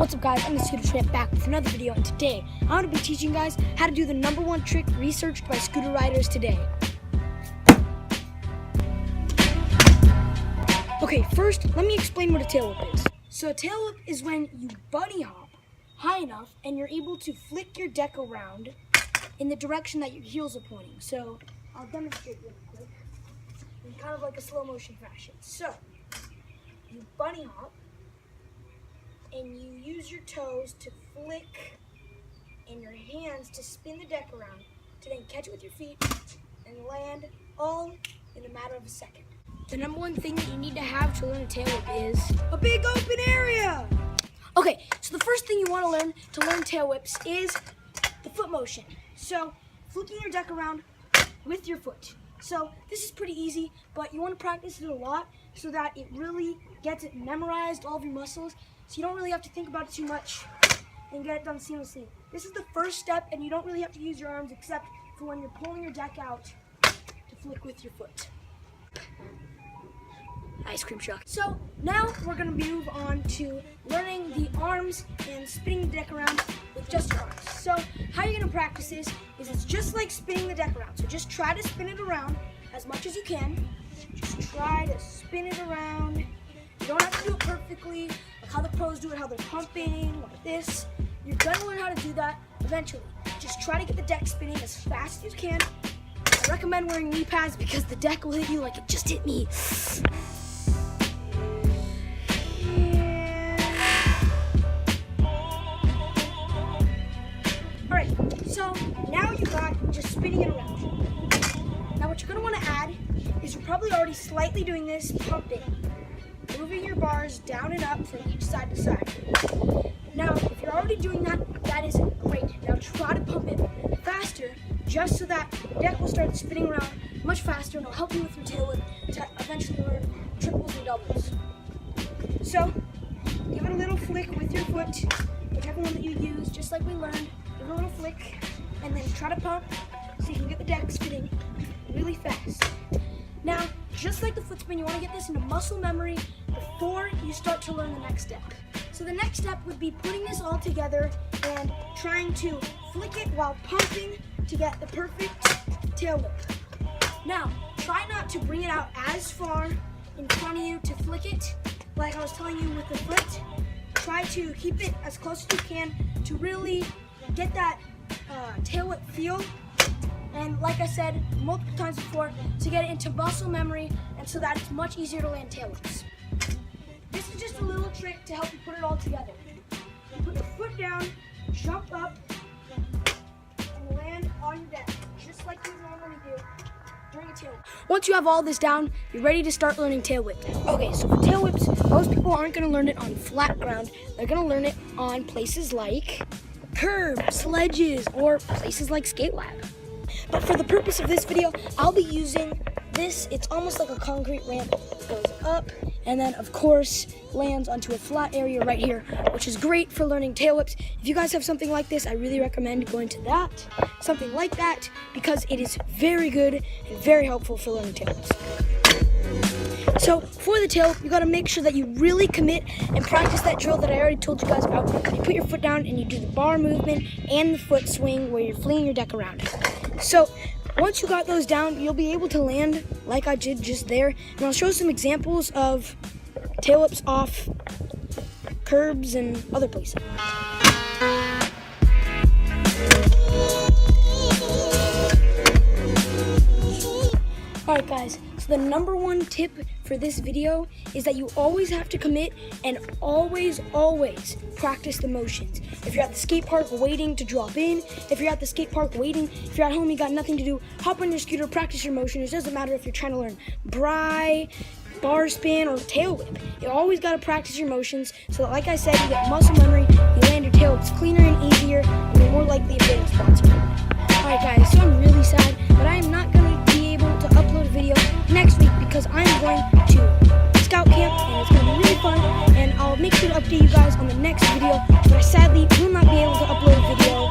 What's up guys, I'm the Scooter Tramp back with another video, and today I'm going to be teaching you guys how to do the #1 trick researched by scooter riders today. Okay, first let me explain what a tail whip is. So a tail whip is when you bunny hop high enough and you're able to flick your deck around in the direction that your heels are pointing. So I'll demonstrate real quick in kind of like a slow motion fashion. So you bunny hop and you use your toes to flick and your hands to spin the deck around to then catch it with your feet and land all in a matter of a second. The #1 thing that you need to have to learn a tail whip is a big open area. Okay, so the first thing you want to learn tail whips is the foot motion. So flicking your deck around with your foot. So this is pretty easy, but you want to practice it a lot so that it really gets it memorized, all of your muscles, so you don't really have to think about it too much and get it done seamlessly. This is the first step, and you don't really have to use your arms except for when you're pulling your deck out to flick with your foot. Ice cream truck. So now we're going to move on to learning the arms and spinning the deck around with just your arms. So how you're going to practice this is it's just like spinning the deck around. So just try to spin it around as much as you can. Just try to spin it around. You don't have to do it perfectly, like how the pros do it, how they're pumping, like this. You're gonna learn how to do that eventually. Just try to get the deck spinning as fast as you can. I recommend wearing knee pads because the deck will hit you like it just hit me. Alright, so now you got just spinning it around. Now what you're gonna wanna add is you're probably already slightly doing this, pumping. Moving your bars down and up from each side to side. Now, if you're already doing that, that is great. Now try to pump it faster, just so that the deck will start spinning around much faster, and it'll help you with your tail whip to eventually learn triples and doubles. So, give it a little flick with your foot, whichever one that you use, just like we learned. Give it a little flick, and then try to pump so you can get the deck spinning really fast. Now, just like the foot spin, you want to get this into muscle memory before you start to learn the next step. So the next step would be putting this all together and trying to flick it while pumping to get the perfect tail whip. Now, try not to bring it out as far in front of you to flick it, like I was telling you with the foot. Try to keep it as close as you can to really get that tail whip feel. And like I said multiple times before, to get it into muscle memory and so that it's much easier to land tail whips. This is just a little trick to help you put it all together. You put your foot down, jump up, and land on your deck, just like you normally do during a tail whip. Once you have all this down, you're ready to start learning tail whip. Okay, so for tail whips, most people aren't going to learn it on flat ground. They're going to learn it on places like curbs, ledges, or places like skate lab. But for the purpose of this video, I'll be using this. It's almost like a concrete ramp. It goes up and then, of course, lands onto a flat area right here, which is great for learning tail whips. If you guys have something like this, I really recommend going to that, something like that, because it is very good and very helpful for learning tail whips. So for the tail whip, you got to make sure that you really commit and practice that drill that I already told you guys about. You put your foot down and you do the bar movement and the foot swing where you're flinging your deck around. So once you got those down, you'll be able to land like I did just there. And I'll show some examples of tail whips off curbs and other places. Alright guys, so the #1 tip for this video is that you always have to commit and always practice the motions. If you're at the skate park waiting to drop in, if you're at the skate park waiting, if you're at home, you got nothing to do, hop on your scooter, practice your motions. It doesn't matter if you're trying to learn bri, bar spin, or tail whip. You always got to practice your motions so that, like I said, you get muscle memory, you land your tail whips cleaner and easier, and you're more likely to get a sponsor. Alright guys, so I'm really sad, but I am not going to be able to upload a video next week because I'm going to scout camp and it's going to be really fun, and I'll make sure to update you guys on the next video, but I sadly will not be able to upload a video.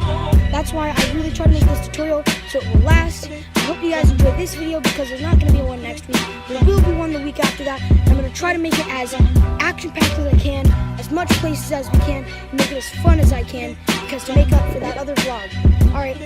That's why I really try to make this tutorial so it will And last, I hope you guys enjoyed this video because there's not going to be one next week. There will be one the week after that. I'm going to try to make it as action-packed as I can, as much places as we can, and make it as fun as I can, because to make up for that other vlog. Alright,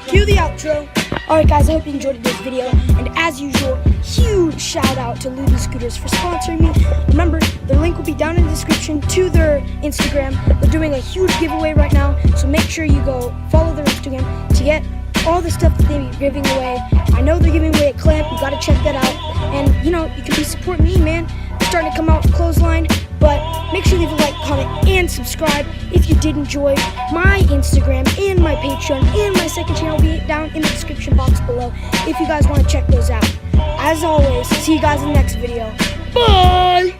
cue the outro. Alright guys, I hope you enjoyed this video, and as usual, huge shout out to Luden Scooters for sponsoring me. Remember, their link will be down in the description to their Instagram. They're doing a huge giveaway right now, so make sure you go follow their Instagram to get all the stuff that they're giving away. I know they're giving away a clamp, you gotta check that out. And you know, you can be supporting me, man. I'm starting to come out with clothesline, but make sure you leave a like, comment, and subscribe if you did enjoy. My Instagram and my Patreon and my second channel will be down in the description box below if you guys want to check those out. As always, see you guys in the next video. Bye!